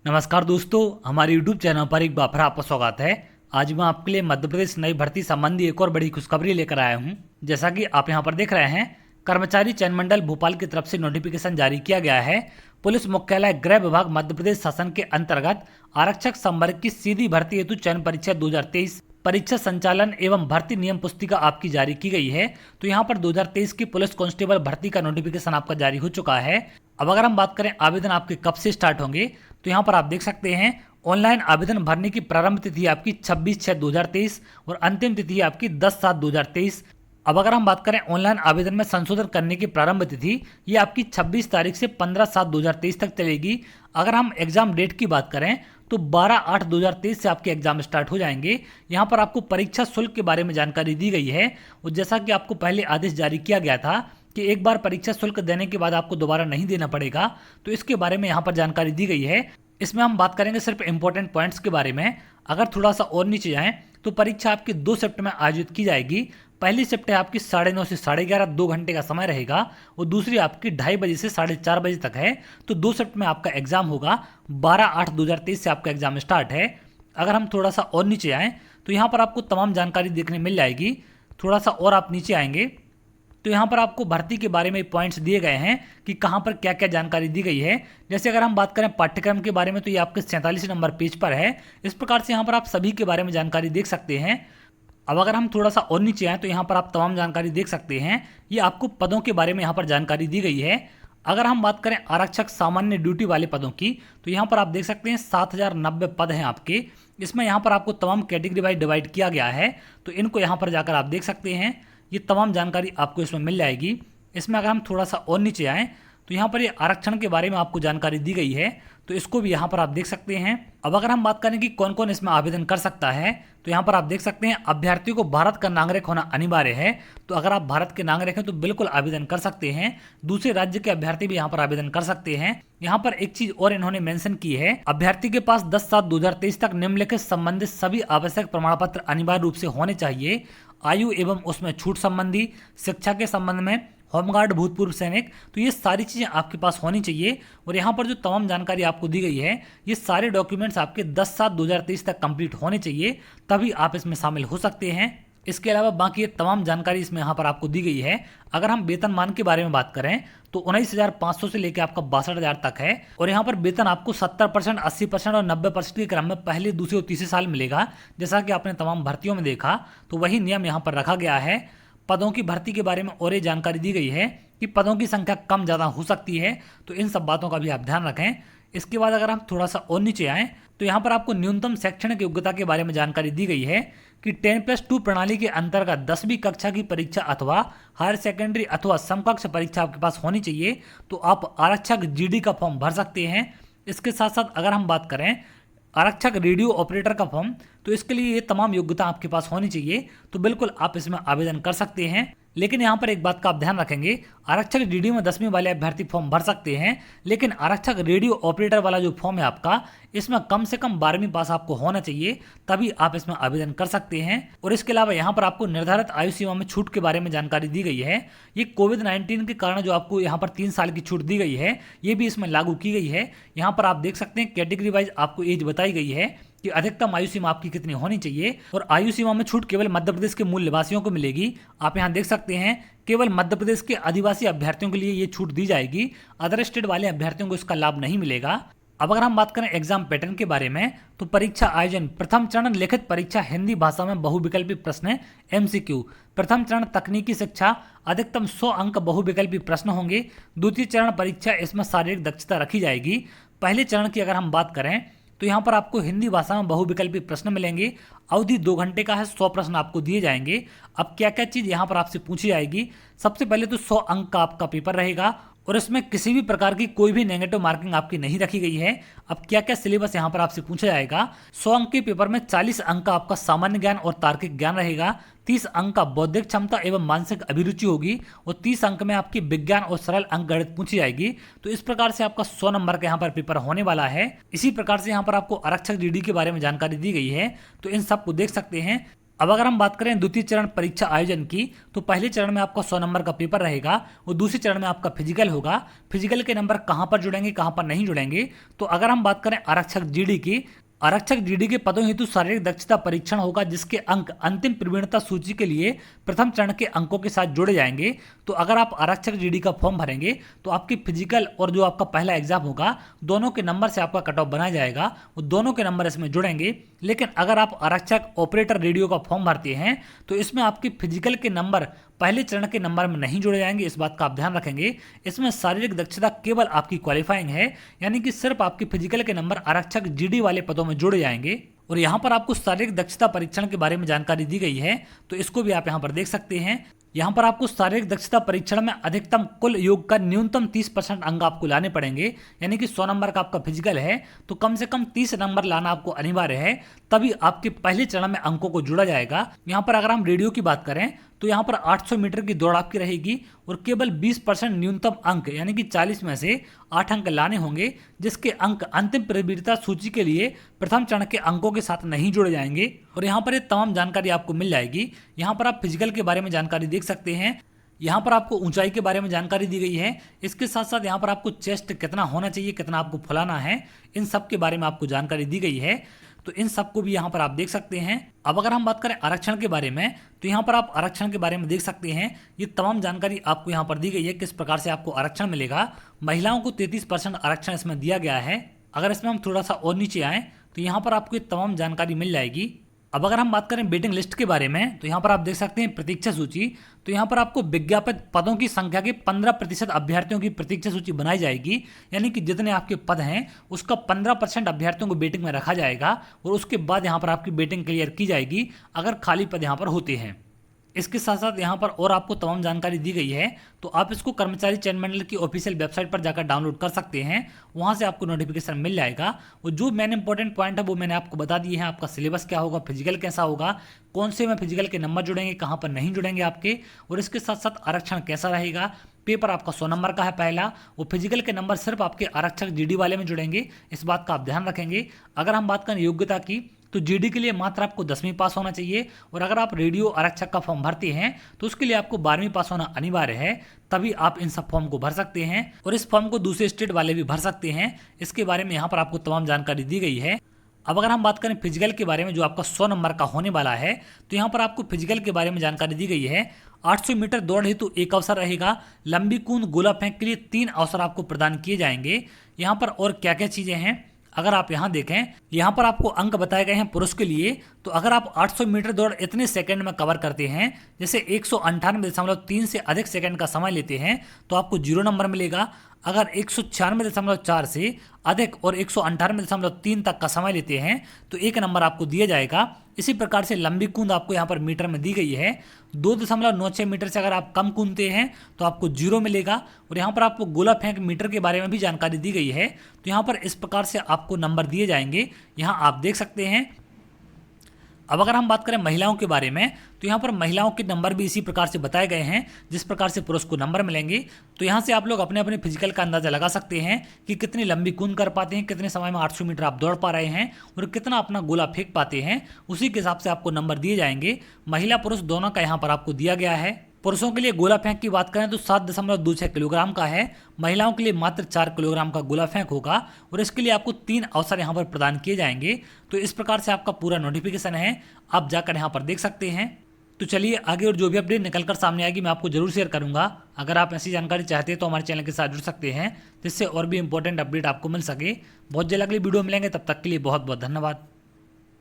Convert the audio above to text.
नमस्कार दोस्तों, हमारे YouTube चैनल पर एक बार फिर आपका स्वागत है। आज मैं आपके लिए मध्य प्रदेश नई भर्ती संबंधी एक और बड़ी खुशखबरी लेकर आया हूं। जैसा कि आप यहां पर देख रहे हैं, कर्मचारी चयन मंडल भोपाल की तरफ से नोटिफिकेशन जारी किया गया है। पुलिस मुख्यालय गृह विभाग मध्य प्रदेश शासन के अंतर्गत आरक्षक संवर्ग की सीधी भर्ती हेतु चयन परीक्षा 2023 परीक्षा संचालन एवं भर्ती नियम पुस्तिका आपकी जारी की गई है। तो यहाँ पर 2023 की पुलिस कांस्टेबल भर्ती का नोटिफिकेशन आपका जारी हो चुका है। अब अगर हम बात करें आवेदन आपके कब से स्टार्ट होंगे, तो यहाँ पर आप देख सकते हैं ऑनलाइन आवेदन भरने की प्रारंभ तिथि आपकी 26/6/2023 और अंतिम तिथि आपकी 10/7/2023। अब अगर हम बात करें ऑनलाइन आवेदन में संशोधन करने की प्रारंभ तिथि, ये आपकी 26 तारीख से 15/7/2023 तक चलेगी। अगर हम एग्जाम डेट की बात करें तो 12/8/2023 से आपके एग्जाम स्टार्ट हो जाएंगे। यहाँ पर आपको परीक्षा शुल्क के बारे में जानकारी दी गई है और जैसा कि आपको पहले आदेश जारी किया गया था कि एक बार परीक्षा शुल्क देने के बाद आपको दोबारा नहीं देना पड़ेगा, तो इसके बारे में यहाँ पर जानकारी दी गई है। इसमें हम बात करेंगे सिर्फ इंपॉर्टेंट पॉइंट्स के बारे में। अगर थोड़ा सा और नीचे जाएं तो परीक्षा आपकी 2 शिफ्ट में आयोजित की जाएगी। पहली शिफ्ट है आपकी 9:30 से 11:30, 2 घंटे का समय रहेगा और दूसरी आपकी 2:30 बजे से 4:30 बजे तक है। तो 2 शिफ्ट में आपका एग्जाम होगा। 12/8/2023 से आपका एग्जाम स्टार्ट है। अगर हम थोड़ा सा और नीचे आएँ तो यहाँ पर आपको तमाम जानकारी देखने मिल जाएगी। थोड़ा सा और आप नीचे आएंगे तो यहाँ पर आपको भर्ती के बारे में पॉइंट्स दिए गए हैं कि कहाँ पर क्या क्या जानकारी दी गई है। जैसे अगर हम बात करें पाठ्यक्रम के बारे में तो ये आपके 47 नंबर पेज पर है। इस प्रकार से यहाँ पर आप सभी के बारे में जानकारी देख सकते हैं। अब अगर हम थोड़ा सा और नीचे आए तो यहाँ पर आप तमाम जानकारी देख सकते हैं। ये आपको पदों के बारे में यहाँ पर जानकारी दी गई है। अगर हम बात करें आरक्षक सामान्य ड्यूटी वाले पदों की तो यहाँ पर आप देख सकते हैं 7090 पद हैं आपके। इसमें यहाँ पर आपको तमाम कैटेगरी वाइज डिवाइड किया गया है, तो इनको यहाँ पर जाकर आप देख सकते हैं। ये तमाम जानकारी आपको इसमें मिल जाएगी। इसमें अगर हम थोड़ा सा और नीचे आएँ तो यहाँ पर ये आरक्षण के बारे में आपको जानकारी दी गई है, तो इसको भी यहाँ पर आप देख सकते हैं। अब अगर हम बात करें कि कौन कौन इसमें आवेदन कर सकता है, तो यहाँ पर आप देख सकते हैं अभ्यर्थियों को भारत का नागरिक होना अनिवार्य है। तो अगर आप भारत के नागरिक हैं तो बिल्कुल आवेदन कर सकते हैं। दूसरे राज्य के अभ्यर्थी भी यहाँ पर आवेदन कर सकते हैं। यहाँ पर एक चीज और इन्होंने मेंशन की है, अभ्यर्थी के पास 10/7/2023 तक निम्नलिखित संबंधित सभी आवश्यक प्रमाण पत्र अनिवार्य रूप से होने चाहिए। आयु एवं उसमें छूट संबंधी, शिक्षा के संबंध में, होमगार्ड भूतपूर्व सैनिक, तो ये सारी चीज़ें आपके पास होनी चाहिए। और यहाँ पर जो तमाम जानकारी आपको दी गई है, ये सारे डॉक्यूमेंट्स आपके 10/7/2023 तक कंप्लीट होने चाहिए, तभी आप इसमें शामिल हो सकते हैं। इसके अलावा बाकी ये तमाम जानकारी इसमें यहाँ पर आपको दी गई है। अगर हम वेतनमान के बारे में बात करें तो 19,500 से लेकर आपका 62,000 तक है। और यहाँ पर वेतन आपको 70%, 80% और 90% के क्रम में पहले, दूसरे और तीसरे साल मिलेगा। जैसा कि आपने तमाम भर्तियों में देखा, तो वही नियम यहाँ पर रखा गया है। पदों की भर्ती के बारे में और ये जानकारी दी गई है कि पदों की संख्या कम ज़्यादा हो सकती है, तो इन सब बातों का भी आप ध्यान रखें। इसके बाद अगर हम थोड़ा सा और नीचे आएँ तो यहाँ पर आपको न्यूनतम शैक्षणिक योग्यता के बारे में जानकारी दी गई है कि 10+2 प्रणाली के अंतर्गत 10वीं कक्षा की परीक्षा अथवा हायर सेकेंडरी अथवा समकक्ष परीक्षा आपके पास होनी चाहिए, तो आप आरक्षक जीडी का फॉर्म भर सकते हैं। इसके साथ साथ अगर हम बात करें आरक्षक रेडियो ऑपरेटर का फॉर्म, तो इसके लिए ये तमाम योग्यता आपके पास होनी चाहिए, तो बिल्कुल आप इसमें आवेदन कर सकते हैं। लेकिन यहाँ पर एक बात का आप ध्यान रखेंगे, आरक्षक डीडी में 10वीं वाले अभ्यर्थी फॉर्म भर सकते हैं, लेकिन आरक्षक रेडियो ऑपरेटर वाला जो फॉर्म है आपका, इसमें कम से कम 12वीं पास आपको होना चाहिए, तभी आप इसमें आवेदन कर सकते हैं। और इसके अलावा यहाँ पर आपको निर्धारित आयु सीमा में छूट के बारे में जानकारी दी गई है। ये कोविड-19 के कारण जो आपको यहाँ पर 3 साल की छूट दी गई है, ये भी इसमें लागू की गई है। यहाँ पर आप देख सकते हैं कैटेगरी वाइज आपको एज बताई गई है कि अधिकतम आयु सीमा आपकी कितनी होनी चाहिए। और आयु सीमा में छूट केवल मध्य प्रदेश के मूल निवासियों को मिलेगी। आप यहाँ देख सकते हैं केवल मध्य प्रदेश के आदिवासी अभ्यर्थियों के लिए ये छूट दी जाएगी, अदर स्टेट वाले अभ्यर्थियों को इसका लाभ नहीं मिलेगा। अब अगर हम बात करें एग्जाम पैटर्न के बारे में, तो परीक्षा आयोजन प्रथम चरण लिखित परीक्षा हिंदी भाषा में बहुविकल्पी प्रश्न MCQ। प्रथम चरण तकनीकी शिक्षा, अधिकतम 100 अंक बहुविकल्पी प्रश्न होंगे। द्वितीय चरण परीक्षा, इसमें शारीरिक दक्षता रखी जाएगी। पहले चरण की अगर हम बात करें तो यहाँ पर आपको हिंदी भाषा में बहुविकल्पी प्रश्न मिलेंगे। अवधि 2 घंटे का है, 100 प्रश्न आपको दिए जाएंगे। अब क्या क्या चीज़ यहाँ पर आपसे पूछी जाएगी, सबसे पहले तो 100 अंक का आपका पेपर रहेगा और इसमें किसी भी प्रकार की कोई भी नेगेटिव मार्किंग आपकी नहीं रखी गई है। अब क्या क्या सिलेबस यहाँ पर आपसे पूछा जाएगा, 100 अंक के पेपर में 40 अंक का आपका सामान्य ज्ञान और तार्किक ज्ञान रहेगा, 30 अंक का बौद्धिक क्षमता एवं मानसिक अभिरुचि होगी और 30 अंक में आपकी विज्ञान और सरल अंक गणित पूछी जाएगी। तो इस प्रकार से आपका 100 नंबर का यहाँ पर पेपर होने वाला है। इसी प्रकार से यहाँ पर आपको आरक्षक डीडी के बारे में जानकारी दी गई है, तो इन सब को देख सकते हैं। अब अगर हम बात करें द्वितीय चरण परीक्षा आयोजन की, तो पहले चरण में आपका 100 नंबर का पेपर रहेगा और दूसरे चरण में आपका फिजिकल होगा। फिजिकल के नंबर कहाँ पर जुड़ेंगे, कहाँ पर नहीं जुड़ेंगे, तो अगर हम बात करें आरक्षक जीडी की, आरक्षक जीडी के पदों हेतु शारीरिक दक्षता परीक्षण होगा, जिसके अंक अंतिम प्रवीणता सूची के लिए प्रथम चरण के अंकों के साथ जोड़े जाएंगे। तो अगर आप आरक्षक जीडी का फॉर्म भरेंगे तो आपकी फिजिकल और जो आपका पहला एग्जाम होगा, दोनों के नंबर से आपका कट ऑफ बनाया जाएगा, वो दोनों के नंबर इसमें जुड़ेंगे। लेकिन अगर आप आरक्षक ऑपरेटर रेडियो का फॉर्म भरते हैं तो इसमें आपकी फिजिकल के नंबर पहले चरण के नंबर में नहीं जुड़े जाएंगे, इस बात का आप ध्यान रखेंगे। इसमें शारीरिक दक्षता केवल आपकी क्वालिफाइंग है, यानी कि सिर्फ आपकी फिजिकल के नंबर आरक्षक जीडी वाले पदों में जुड़े जाएंगे। और यहाँ पर आपको शारीरिक दक्षता परीक्षण के बारे में जानकारी दी गई है, तो इसको भी आप यहाँ पर देख सकते हैं। यहाँ पर आपको शारीरिक दक्षता परीक्षण में अधिकतम कुल योग का न्यूनतम 30% अंक आपको लाने पड़ेंगे, यानी कि 100 नंबर का आपका फिजिकल है तो कम से कम 30 नंबर लाना आपको अनिवार्य है, तभी आपके पहले चरण में अंकों को जुड़ा जाएगा। यहाँ पर अगर हम रेडियो की बात करें तो यहाँ पर 800 मीटर की दौड़ आपकी रहेगी और केवल 20% न्यूनतम अंक यानी कि 40 में से 8 अंक लाने होंगे, जिसके अंक अंतिम प्रवीणता सूची के लिए प्रथम चरण के अंकों के साथ नहीं जुड़े जाएंगे। और यहाँ पर ये तमाम जानकारी आपको मिल जाएगी। यहाँ पर आप फिजिकल के बारे में जानकारी देख सकते हैं, यहाँ पर आपको ऊंचाई के बारे में जानकारी दी गई है। इसके साथ साथ यहाँ पर आपको चेस्ट कितना होना चाहिए, कितना आपको फुलाना है, इन सब के बारे में आपको जानकारी दी गई है, तो इन सबको भी यहाँ पर आप देख सकते हैं। अब अगर हम बात करें आरक्षण के बारे में, तो यहाँ पर आप आरक्षण के बारे में देख सकते हैं। ये तमाम जानकारी आपको यहाँ पर दी गई है, किस प्रकार से आपको आरक्षण मिलेगा। महिलाओं को 33% आरक्षण इसमें दिया गया है। अगर इसमें हम थोड़ा सा और नीचे आएँ तो यहाँ पर आपको ये तमाम जानकारी मिल जाएगी। अब अगर हम बात करें वेटिंग लिस्ट के बारे में, तो यहाँ पर आप देख सकते हैं प्रतीक्षा सूची। तो यहाँ पर आपको विज्ञापित पदों की संख्या के 15% अभ्यर्थियों की प्रतीक्षा सूची बनाई जाएगी, यानी कि जितने आपके पद हैं उसका 15% अभ्यर्थियों को वेटिंग में रखा जाएगा और उसके बाद यहाँ पर आपकी वेटिंग क्लियर की जाएगी अगर खाली पद यहाँ पर होते हैं। इसके साथ साथ यहाँ पर और आपको तमाम जानकारी दी गई है, तो आप इसको कर्मचारी चयन मंडल की ऑफिशियल वेबसाइट पर जाकर डाउनलोड कर सकते हैं, वहाँ से आपको नोटिफिकेशन मिल जाएगा। और जो मेन इंपॉर्टेंट पॉइंट है वो मैंने आपको बता दिए हैं। आपका सिलेबस क्या होगा, फिजिकल कैसा होगा, कौन से में फिजिकल के नंबर जुड़ेंगे, कहाँ पर नहीं जुड़ेंगे आपके, और इसके साथ साथ आरक्षण कैसा रहेगा। पेपर आपका 100 नंबर का है पहला, वो फिजिकल के नंबर सिर्फ आपके आरक्षक जीडी वाले में जुड़ेंगे, इस बात का आप ध्यान रखेंगे। अगर हम बात करें योग्यता की, तो जीडी के लिए मात्र आपको 10वीं पास होना चाहिए, और अगर आप रेडियो आरक्षक का फॉर्म भरते हैं तो उसके लिए आपको 12वीं पास होना अनिवार्य है, तभी आप इन सब फॉर्म को भर सकते हैं। और इस फॉर्म को दूसरे स्टेट वाले भी भर सकते हैं, इसके बारे में यहाँ पर आपको तमाम जानकारी दी गई है। अब अगर हम बात करें फिजिकल के बारे में जो आपका 100 नंबर का होने वाला है, तो यहाँ पर आपको फिजिकल के बारे में जानकारी दी गई है। 800 मीटर दौड़ हेतु एक अवसर रहेगा, लंबी कूद गोला फेंक के लिए 3 अवसर आपको प्रदान किए जाएंगे। यहाँ पर और क्या क्या चीज़ें हैं अगर आप यहाँ देखें, यहाँ पर आपको अंक बताए गए हैं पुरुष के लिए। तो अगर आप 800 मीटर दौड़ इतने सेकंड में कवर करते हैं, जैसे 198.3 से अधिक सेकंड का समय लेते हैं, तो आपको 0 नंबर मिलेगा। अगर 196.4 से अधिक और 198.3 तक का समय लेते हैं तो 1 नंबर आपको दिया जाएगा। इसी प्रकार से लंबी कूद आपको यहाँ पर मीटर में दी गई है। 2.96 मीटर से अगर आप कम कूदते हैं तो आपको 0 मिलेगा। और यहाँ पर आपको गोला फेंक मीटर के बारे में भी जानकारी दी गई है, तो यहाँ पर इस प्रकार से आपको नंबर दिए जाएंगे, यहाँ आप देख सकते हैं। अब अगर हम बात करें महिलाओं के बारे में, तो यहाँ पर महिलाओं के नंबर भी इसी प्रकार से बताए गए हैं जिस प्रकार से पुरुष को नंबर मिलेंगे। तो यहाँ से आप लोग अपने अपने फिजिकल का अंदाजा लगा सकते हैं कि कितनी लंबी कूद कर पाते हैं, कितने समय में 800 मीटर आप दौड़ पा रहे हैं और कितना अपना गोला फेंक पाते हैं, उसी के हिसाब से आपको नंबर दिए जाएंगे। महिला पुरुष दोनों का यहाँ पर आपको दिया गया है। पुरुषों के लिए गोला फेंक की बात करें तो 7.26 किलोग्राम का है, महिलाओं के लिए मात्र 4 किलोग्राम का गोला फेंक होगा और इसके लिए आपको 3 अवसर यहाँ पर प्रदान किए जाएंगे। तो इस प्रकार से आपका पूरा नोटिफिकेशन है, आप जाकर यहाँ पर देख सकते हैं। तो चलिए आगे और जो भी अपडेट निकल कर सामने आएगी मैं आपको जरूर शेयर करूंगा। अगर आप ऐसी जानकारी चाहते हैं तो हमारे चैनल के साथ जुड़ सकते हैं, जिससे और भी इंपॉर्टेंट अपडेट आपको मिल सके। बहुत जल्द अगली वीडियो मिलेंगे, तब तक के लिए बहुत बहुत धन्यवाद।